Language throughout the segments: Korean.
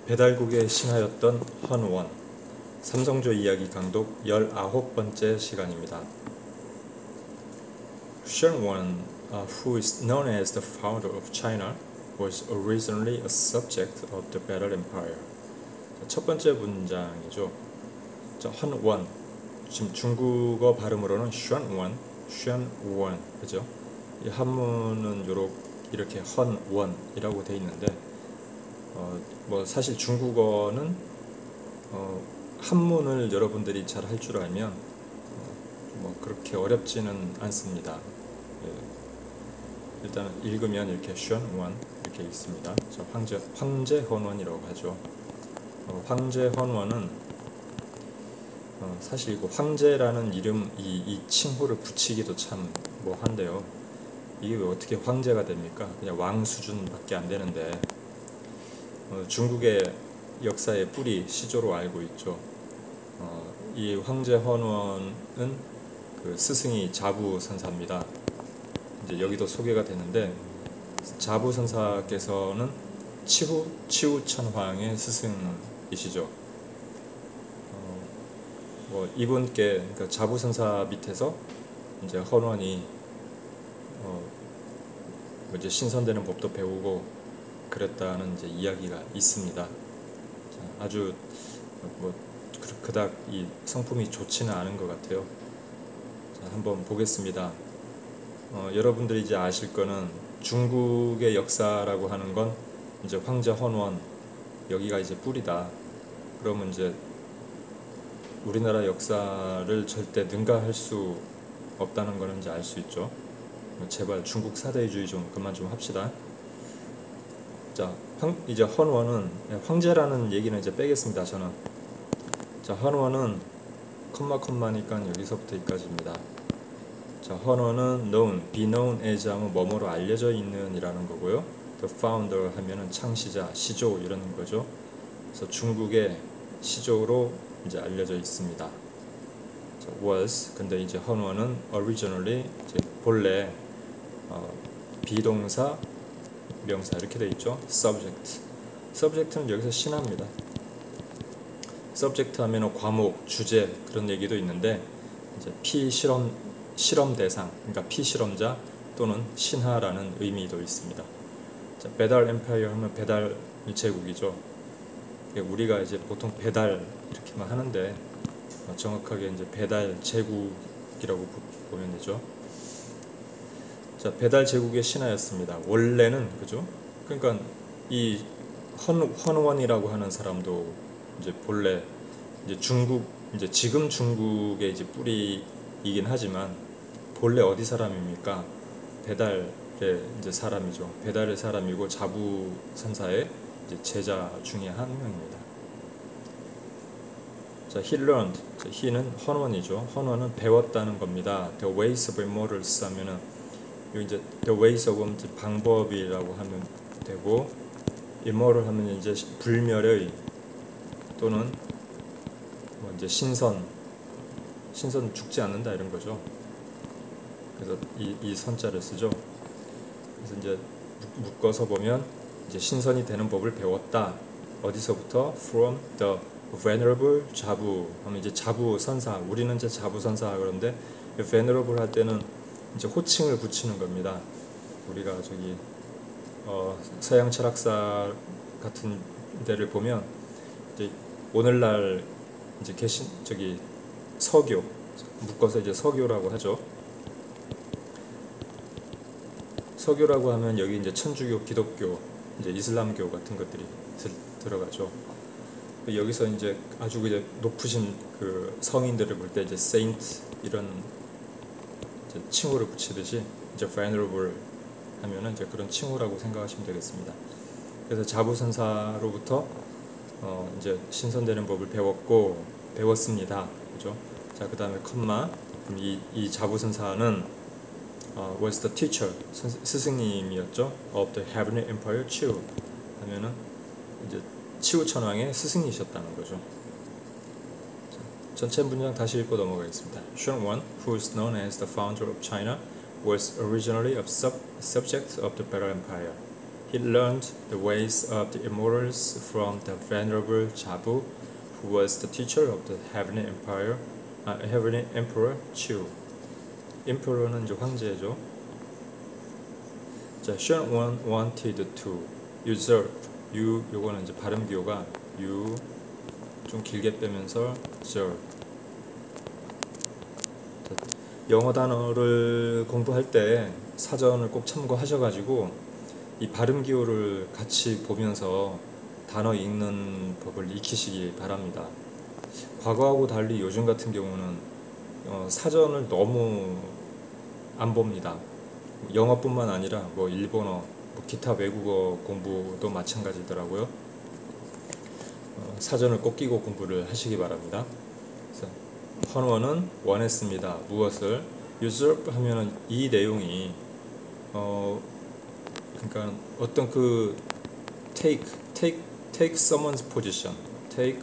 배달국의 신하였던 헌원, 삼성조 이야기 강독 19번째 시간입니다. Shen Wan, who is known as the founder of China, was originally a subject of the Betel Empire. 첫 번째 문장이죠. 헌원, 지금 중국어 발음으로는 션원, 션원, 그죠? 이 한문은 이렇게 헌원이라고 돼 있는데, 사실 중국어는 한문을 여러분들이 잘 할 줄 알면 그렇게 어렵지는 않습니다. 일단 읽으면 이렇게 션원 이렇게 있습니다. 황제 헌원이라고 하죠. 황제 헌원은 사실 이거 황제라는 이름 이 칭호를 붙이기도 참 한데요. 이게 왜 어떻게 황제가 됩니까? 그냥 왕 수준밖에 안 되는데, 중국의 역사의 뿌리 시조로 알고 있죠. 이 황제 헌원은 그 스승이 자부선사입니다. 이제 여기도 소개가 되는데, 자부선사께서는 치우천황의 스승이시죠. 이분께, 그러니까 자부선사 밑에서 이제 헌원이 이제 신선되는 법도 배우고 그랬다는 이제 이야기가 있습니다. 아주 그닥 이 성품이 좋지는 않은 것 같아요. 자, 한번 보겠습니다. 여러분들이 이제 아실 거는 중국의 역사라고 하는 건 이제 황제 헌원, 여기가 이제 뿌리다. 그러면 이제 우리나라 역사를 절대 능가할 수 없다는 거는 이제 알 수 있죠. 제발 중국 사대주의 좀 그만 좀 합시다. 자, 이제 헌원은, 황제라는 얘기는 이제 빼겠습니다. 저는. 자, 헌원은 컴마니까 여기서부터 여기까지입니다. 자, 헌원은 be known as 하면 뭐뭐로 알려져 있는 이라는 거고요. the founder 하면은 창시자, 시조 이런 거죠. 그래서 중국의 시조로 이제 알려져 있습니다. 자, was, 근데 이제 헌원은 originally, 이제 본래 비동사, 명사 이렇게 되어 있죠. subject는 여기서 신하입니다. subject 하면 과목, 주제 그런 얘기도 있는데, 이제 실험 대상, 그러니까 피실험자 또는 신하라는 의미도 있습니다. 자, 배달 엠파이어 하면 배달 제국이죠. 우리가 이제 보통 배달 이렇게만 하는데, 정확하게 이제 배달 제국이라고 보면 되죠. 자, 배달 제국의 신하였습니다. 원래는, 그죠? 그러니까 이 헌원이라고 하는 사람도 이제 본래 이제 이제 지금 중국의 이제 뿌리이긴 하지만 본래 어디 사람입니까? 배달의 이제 사람이죠. 배달의 사람이고 자부선사의 이제 제자 중에 한 명입니다. 자, he learned. 자, he는 헌원이죠. 헌원은 배웠다는 겁니다. The ways of immortals 하면은 여기 이제 the ways of 방법이라고 하면 되고, immortal 하면 이제 불멸의 또는 이제 신선 죽지 않는다 이런 거죠. 그래서 이 선자를 쓰죠. 그래서 이제 묶어서 보면 이제 신선이 되는 법을 배웠다. 어디서부터? From the venerable 자부 하면 이제 자부선사. 우리는 이제 자부선사 그런데 venerable 할 때는 이제 호칭을 붙이는 겁니다. 우리가 서양 철학사 같은 데를 보면 이제 오늘날 이제 계신 서교, 묶어서 이제 서교라고 하죠. 서교라고 하면 여기 이제 천주교, 기독교, 이제 이슬람교 같은 것들이 들어가죠. 여기서 이제 아주 이제 높으신 그 성인들을 볼 때 이제 saint 이런 이제 칭호를 붙이듯이 이제 venerable 하면은 이제 그런 칭호라고 생각하시면 되겠습니다. 그래서 자부선사로부터 이제 신선되는 법을 배웠습니다. 그죠? 자, 그 다음에 컴마. 그럼 이 자부선사는 was the teacher, 스승님이었죠. of the heavenly emperor Chiu 하면은 이제 치우천왕의 스승이셨다는 거죠. 자, 전체 문장 다시 읽고 넘어가겠습니다. Shen Wan, who is known as the founder of China, was originally a subject of the Betel Empire. He learned the ways of the immortals from the venerable Jabu, who was the teacher of the Heavenly Emperor Chu. Emperor는 이제 황제죠. 자, Shen wanted to usurp. 요거는 이제 발음 기호가 좀 길게 빼면서 usurp. 영어 단어를 공부할 때 사전을 꼭 참고하셔가지고 이 발음 기호를 같이 보면서 단어 읽는 법을 익히시기 바랍니다. 과거하고 달리 요즘 같은 경우는 사전을 너무 안 봅니다. 영어뿐만 아니라 뭐 일본어, 뭐 기타 외국어 공부도 마찬가지더라고요. 사전을 꼭 끼고 공부를 하시기 바랍니다. 그래서 헌원은 원했습니다. 무엇을? usurp 하면은 이 내용이 그러니까 어떤 그 take someone's position, take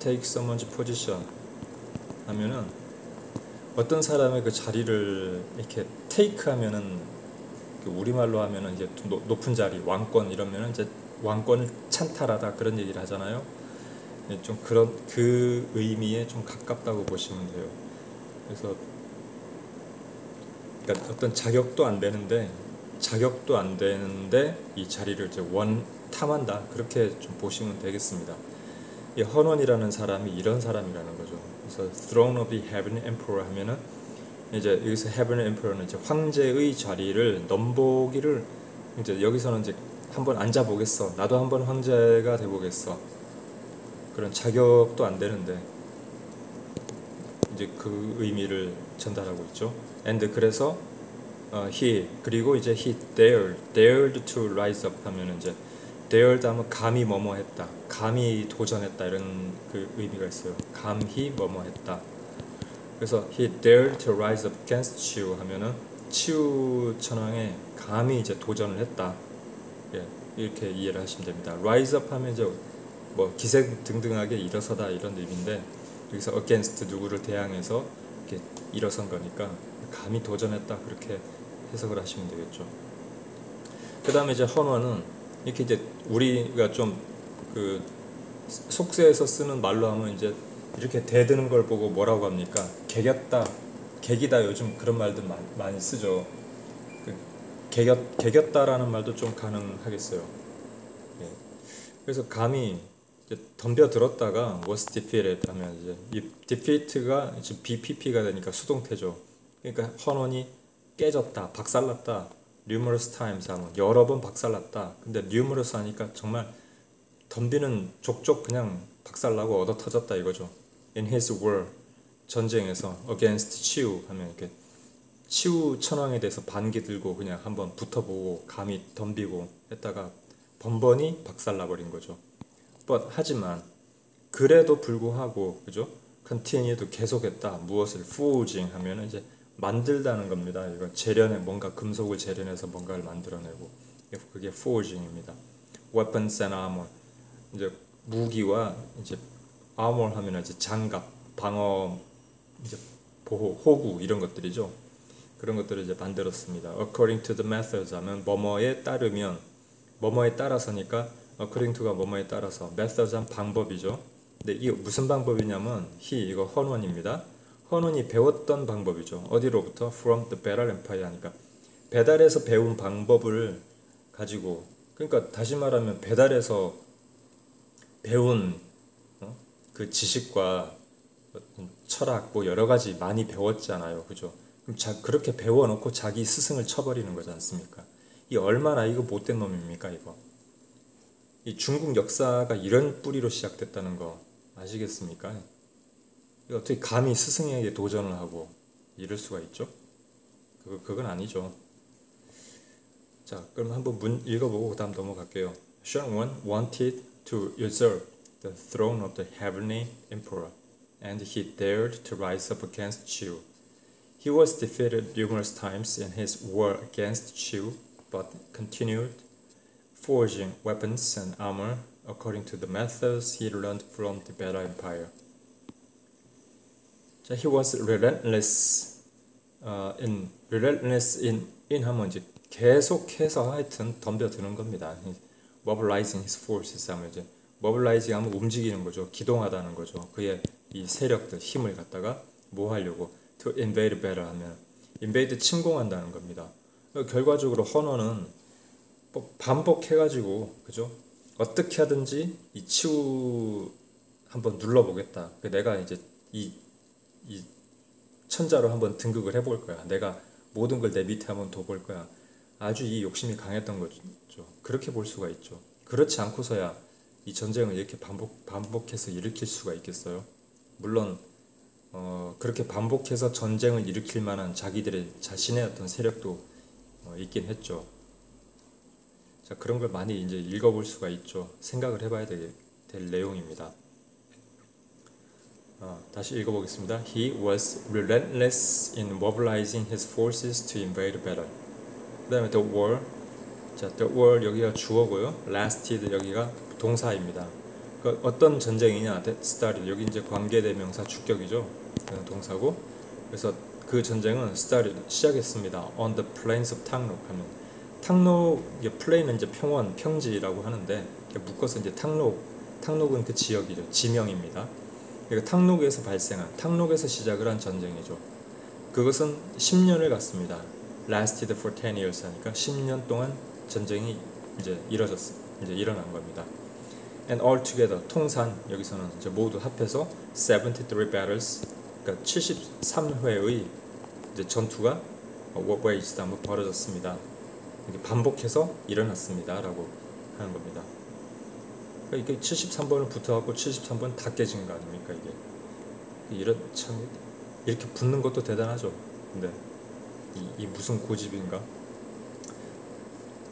someone's position 하면은 어떤 사람의 그 자리를 이렇게 take 하면은 우리말로 하면은 이제 높은 자리, 왕권 이러면은 이제 왕권을 찬탈하다 그런 얘기를 하잖아요. 좀 그런 그 의미에 좀 가깝다고 보시면 돼요. 그래서 그러니까 어떤 자격도 안 되는데 이 자리를 이제 탐한다 그렇게 좀 보시면 되겠습니다. 이 헌원이라는 사람이 이런 사람이라는 거죠. 그래서 Throne of the Heavenly Emperor 하면은 이제 여기서 Heavenly Emperor는 이제 황제의 자리를 넘보기를 이제 여기서는 이제 한번 앉아보겠어. 나도 한번 황제가 돼보겠어. 그런 자격도 안 되는데 이제 그 의미를 전달하고 있죠. And 그래서 그리고 이제 he dared to rise up 하면 이제 dared 하면 감히 뭐뭐했다, 감히 도전했다 이런 그 의미가 있어요. 감히 뭐뭐했다. 그래서 he dared to rise up against Chu 하면은 치우 천왕에 감히 이제 도전을 했다. 예, 이렇게 이해를 하시면 됩니다. rise up 하면 이제 뭐 기생등등하게 일어서다 이런 의미인데 여기서 against 누구를 대항해서 이렇게 일어선 거니까 감히 도전했다 그렇게 해석을 하시면 되겠죠. 그 다음에 이제 헌원은 이렇게 이제 우리가 좀 그 속세에서 쓰는 말로 하면 이제 이렇게 대드는 걸 보고 뭐라고 합니까? 개겼다, 개기다 요즘 그런 말들 많이 쓰죠. 개겼다라는 말도 좀 가능하겠어요. 예. 그래서 감히 이제 덤벼들었다가 was defeated 하면 이제 이 defeat가 이제 BPP가 되니까 수동태죠. 그러니까 헌원이 깨졌다, 박살났다. numerous times 하면 여러 번 박살났다. 근데 numerous 하니까 정말 덤비는 족족 그냥 박살나고 얻어 터졌다 이거죠. In his war 전쟁에서 against Chu 하면 이렇게 치우 천왕에 대해서 반기 들고 그냥 한번 붙어보고 감히 덤비고 했다가 번번이 박살나버린 거죠. But 하지만 그래도 불구하고 그죠? continue도 계속했다. 무엇을 forging 하면은 이제 만들다는 겁니다. 이거 재련해 뭔가 금속을 재련해서 뭔가를 만들어내고 그게 forging입니다. Weapons and armor 이제 무기와 이제 armor 하면 이제 장갑, 방어, 이제 보호, 호구 이런 것들이죠. 그런 것들을 이제 만들었습니다. According to the methods 하면 뭐뭐에 따르면 뭐뭐에 따라서니까 according to가 뭐뭐에 따라서 methods 한 방법이죠. 근데 이게 무슨 방법이냐면 이거 헌원입니다. 헌원이 배웠던 방법이죠. 어디로부터? From the Beral Empire 하니까 배달에서 배운 방법을 가지고 그러니까 다시 말하면 배달에서 배운 그 지식과 철학 뭐 여러 가지 많이 배웠잖아요. 그죠? 그럼 그렇게 배워놓고 자기 스승을 쳐버리는 거지 않습니까? 이 얼마나 이거 못된 놈입니까 이거? 이 중국 역사가 이런 뿌리로 시작됐다는 거 아시겠습니까? 어떻게 감히 스승에게 도전을 하고 이럴 수가 있죠? 그건 아니죠. 자, 그럼 한번 문 읽어보고 그 다음 넘어갈게요. Shen wanted to usurp the throne of the heavenly emperor, and he dared to rise up against Chu. He was defeated numerous times in his war against Chu, but continued forging weapons and armor according to the methods he learned from the Beral Empire. He was relentless in 하면 이제 계속해서 하여튼 덤벼드는 겁니다. mobilizing his forces 하면 이제 mobilizing 하면 움직이는 거죠. 기동하다는 거죠. 그의 이 세력들 힘을 갖다가 뭐 하려고 to invade better 하면 invade 침공한다는 겁니다. 결과적으로 헌어는 뭐 반복해가지고 그죠? 어떻게 하든지 이 치우 한번 눌러보겠다. 내가 이제 이 천자로 한번 등극을 해볼 거야. 내가 모든 걸 내 밑에 한번 둬볼 거야. 아주 이 욕심이 강했던 거죠. 그렇게 볼 수가 있죠. 그렇지 않고서야 이 전쟁을 이렇게 반복해서 일으킬 수가 있겠어요? 물론 그렇게 반복해서 전쟁을 일으킬 만한 자신의 어떤 세력도 있긴 했죠. 자, 그런 걸 많이 이제 읽어볼 수가 있죠. 생각을 해봐야 될 내용입니다. 다시 읽어보겠습니다. He was relentless in mobilizing his forces to invade battle. 그 다음에 the war. 자, the war 여기가 주어고요. lasted 여기가 동사입니다. 그러니까 어떤 전쟁이냐? that started 여기 이제 관계대명사 주격이죠. 동사고. 그래서 그 전쟁은 started 시작했습니다. on the plains of 탕록 하면 탕록 플레인은 이제 평원, 평지라고 하는데 묶어서 이제 탕록은 그 지역이죠. 지명입니다. 그러니까 탕록에서 발생한 탕록에서 시작을 한 전쟁이죠. 그것은 10년을 갔습니다. lasted for 10 years 하니까 10년 동안 전쟁이 이제 일어난 겁니다. And altogether 통산 여기서는 이제 모두 합해서 73 battles 그러니까 73회의 이제 전투가 waged 한번 벌어졌습니다. 이게 반복해서 일어났습니다라고 하는 겁니다. 그러니까 이게 73번을 붙어갖고 73번 다 깨진 거 아닙니까 이게? 참 이렇게 붙는 것도 대단하죠. 근데 이 무슨 고집인가?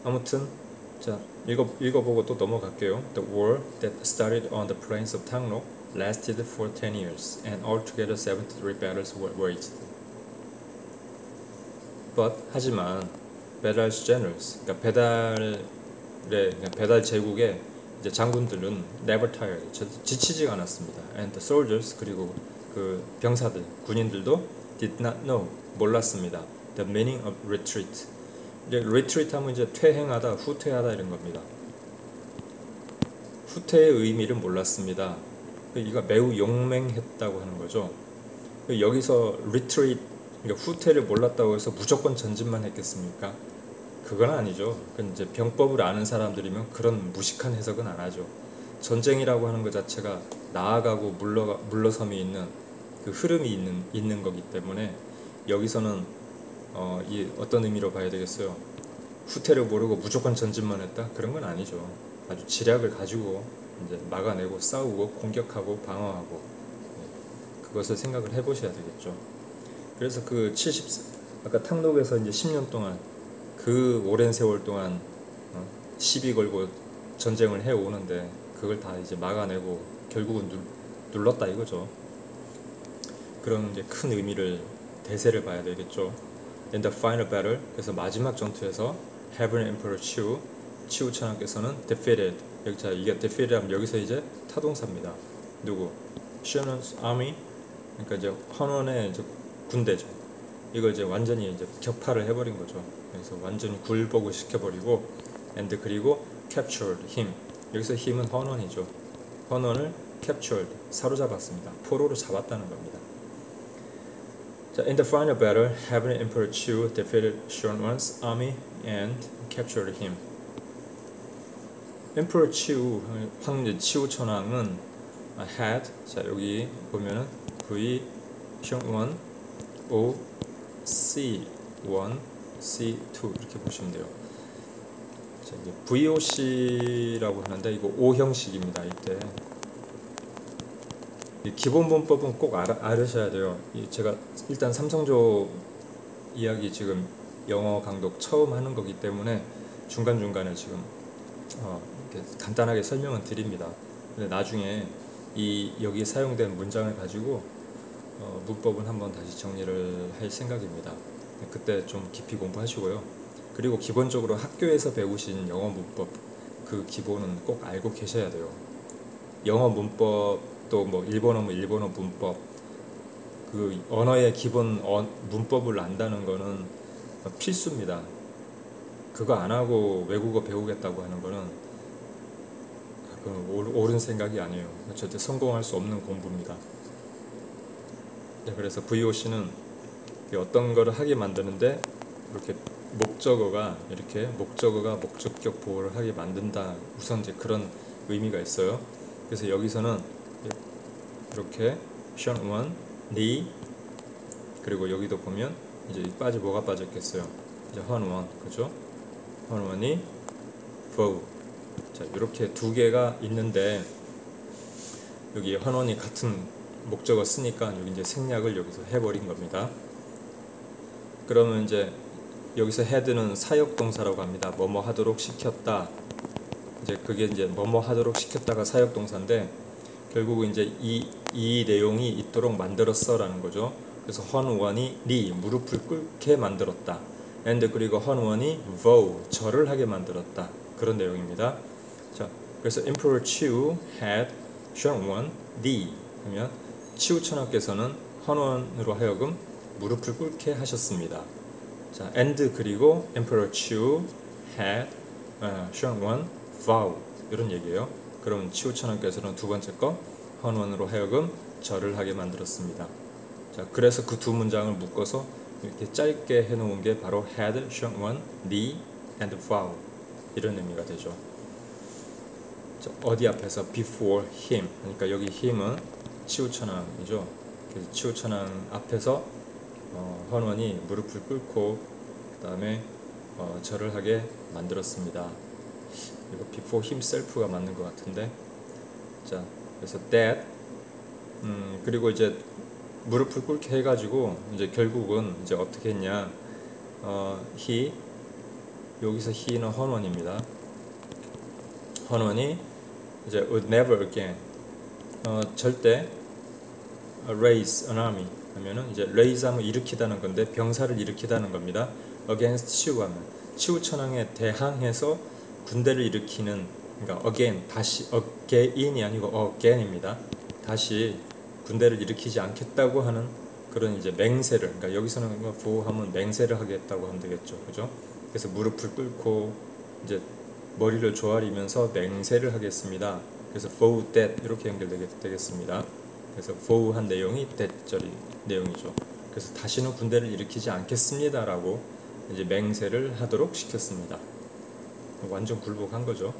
아무튼 자 읽어보고 또 넘어갈게요. The war that started on the plains of Tangnok lasted for 10 years and altogether 73 battles were waged. But 하지만 배달's generals 그러니까 배달 제국의 이제 장군들은 never tired 지치지가 않았습니다. And the soldiers 그리고 그 병사들 군인들도 did not know 몰랐습니다. The meaning of retreat. 이제 retreat 하면 이제 퇴행하다, 후퇴하다 이런 겁니다. 후퇴의 의미를 몰랐습니다. 이가 매우 용맹했다고 하는 거죠. 여기서 retreat, 그러니까 후퇴를 몰랐다고 해서 무조건 전진만 했겠습니까? 그건 아니죠. 그건 이제 병법을 아는 사람들이면 그런 무식한 해석은 안 하죠. 전쟁이라고 하는 것 자체가 나아가고 물러섬이 있는 그 흐름이 있는 거기 때문에 여기서는 이 어떤 의미로 봐야 되겠어요? 후퇴를 모르고 무조건 전진만 했다? 그런 건 아니죠. 아주 지략을 가지고 이제 막아내고 싸우고 공격하고 방어하고 그것을 생각을 해보셔야 되겠죠. 그래서 그 아까 탕록에서 이제 10년 동안 그 오랜 세월 동안 시비 걸고 전쟁을 해오는데 그걸 다 이제 막아내고 결국은 눌렀다 이거죠. 그런 이제 큰 의미를 대세를 봐야 되겠죠. In the final battle 그래서 마지막 전투에서 Heaven Emperor 치우 천하께서는 defeated 자 이게 defeated 하면 여기서 이제 타동사입니다. 누구? Shannon's army 그러니까 이제 헌원의 이제 군대죠. 이걸 이제 완전히 이제 격파를 해버린 거죠. 그래서 완전히 굴복을 시켜버리고 and 그리고 captured him 여기서 힘은 헌원이죠. 헌원을 captured 사로잡았습니다. 포로로 잡았다는 겁니다. 자, in the final battle, Heaven Emperor Chu defeated Shunwan's army and captured him. Emperor Chu 황제 치우 천왕은 had 자 여기 보면은 V Shunwan O C1 C2 이렇게 보시면 돼요. 자, 이게 VOC라고 하는데 이거 O 형식입니다. 이때 기본 문법은 꼭 알으셔야 돼요. 제가 일단 삼성조 이야기 지금 영어 강독 처음 하는 거기 때문에 중간중간에 지금 이렇게 간단하게 설명은 드립니다. 근데 나중에 여기 사용된 문장을 가지고 문법은 한번 다시 정리를 할 생각입니다. 그때 좀 깊이 공부하시고요. 그리고 기본적으로 학교에서 배우신 영어 문법 그 기본은 꼭 알고 계셔야 돼요. 영어 문법 또 뭐 일본어면 일본어 문법 그 언어의 기본 문법을 안다는 거는 필수입니다. 그거 안 하고 외국어 배우겠다고 하는 거는 그건 옳은 생각이 아니에요. 절대 성공할 수 없는 공부입니다. 네, 그래서 VOC는 어떤 거를 하게 만드는데 이렇게 목적어가 목적격 보호를 하게 만든다. 우선 이제 그런 의미가 있어요. 그래서 여기서는 이렇게 션 원, 니, 그리고 여기도 보면 이제 뭐가 빠졌겠어요. 이제 헌원, 그죠? 헌원이 for. 자, 이렇게 두 개가 있는데 여기 헌원이 같은 목적어 쓰니까 여기 이제 생략을 여기서 해버린 겁니다. 그러면 이제 여기서 had는 사역동사라고 합니다. 뭐뭐 하도록 시켰다. 이제 그게 이제 뭐뭐 하도록 시켰다가 사역동사인데 결국은 이제 이 내용이 있도록 만들었어라는 거죠. 그래서 헌원이 니 무릎을 꿇게 만들었다. and 그리고 헌원이 vow 절을 하게 만들었다. 그런 내용입니다. 자, 그래서 Emperor Chiu had shown the 하면 치우 천하께서는 헌원으로 하여금 무릎을 꿇게 하셨습니다. 자, and 그리고 Emperor Chiu had shown vow 이런 얘기예요. 그럼 치우 천하께서는 두 번째 거 헌원으로 하여금 절을 하게 만들었습니다. 자, 그래서 그 두 문장을 묶어서 이렇게 짧게 해놓은 게 바로 had shown the and vow 이런 의미가 되죠. 자, 어디 앞에서 before him 그러니까 여기 him은 치우천왕이죠. 그래서 치우천왕 앞에서 헌원이 무릎을 꿇고 그 다음에 절을 하게 만들었습니다. 이거 before himself가 맞는 것 같은데. 자, 그래서 that 그리고 이제 무릎을 꿇게 해가지고 이제 결국은 이제 어떻게 했냐? he 여기서 he는 헌원입니다. 헌원이 이제 would never again 절대 raise an army 하면은 이제 raise 하면 일으키다는 건데 병사를 일으키다는 겁니다. against 치우 하면 치우 천왕에 대항해서 군대를 일으키는 그러니까 again 다시 again이 아니고 again입니다. 다시 군대를 일으키지 않겠다고 하는 그런 이제 맹세를 그러니까 여기서는 보호하면 맹세를 하겠다고 하면 되겠죠. 그죠? 그래서 무릎을 꿇고 이제 머리를 조아리면서 맹세를 하겠습니다. 그래서 vow that 이렇게 연결되겠습니다. 그래서 vow한 내용이 that절이 내용이죠. 그래서 다시는 군대를 일으키지 않겠습니다라고 이제 맹세를 하도록 시켰습니다. 완전 굴복한 거죠.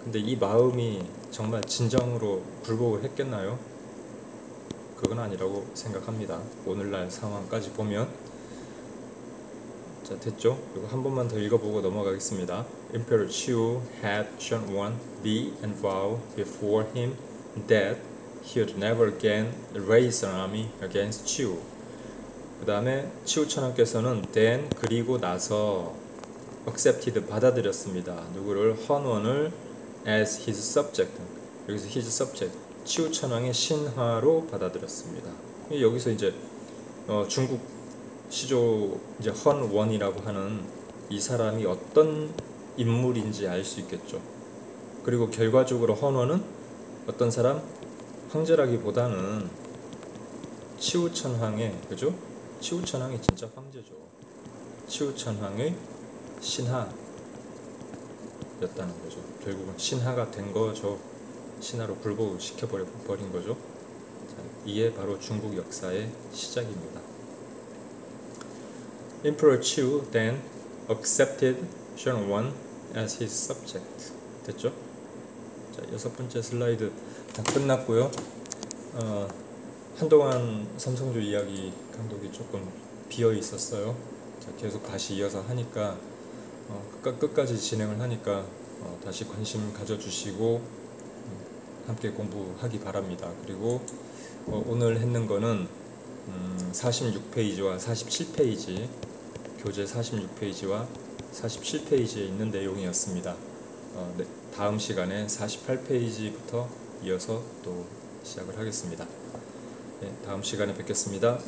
근데 이 마음이 정말 진정으로 굴복을 했겠나요? 그건 아니라고 생각합니다. 오늘날 상황까지 보면. 자, 됐죠? 이거 한 번만 더 읽어보고 넘어가겠습니다. Emperor Chiu had shown the and vow before him that he would never again raise an army against Chiu. 그 다음에 치우 천왕께서는 then 그리고 나서 accepted 받아들였습니다. 누구를? 헌원을 as his subject. 여기서 his subject 치우 천왕의 신하로 받아들였습니다. 여기서 이제 중국 시조 이제 헌원이라고 하는 이 사람이 어떤 인물인지 알 수 있겠죠. 그리고 결과적으로 헌원은 어떤 사람? 황제라기보다는 치우천황의 그죠? 치우천황이 진짜 황제죠. 치우천황의 신하였다는 거죠. 결국은 신하가 된 거죠. 신하로 굴복을 시켜버린 거죠. 자, 이게 바로 중국 역사의 시작입니다. Emperor Chiu then accepted Shunwan as his subject. 됐죠? 자, 6번째 슬라이드 다 끝났고요. 한동안 삼성조 이야기 감독이 조금 비어 있었어요. 자, 계속 다시 이어서 하니까 끝까지 진행을 하니까 다시 관심 가져주시고 함께 공부하기 바랍니다. 그리고 오늘 했는 거는 46페이지와 47페이지 교재 46페이지와 47페이지에 있는 내용이었습니다. 네, 다음 시간에 48페이지부터 이어서 또 시작을 하겠습니다. 네, 다음 시간에 뵙겠습니다.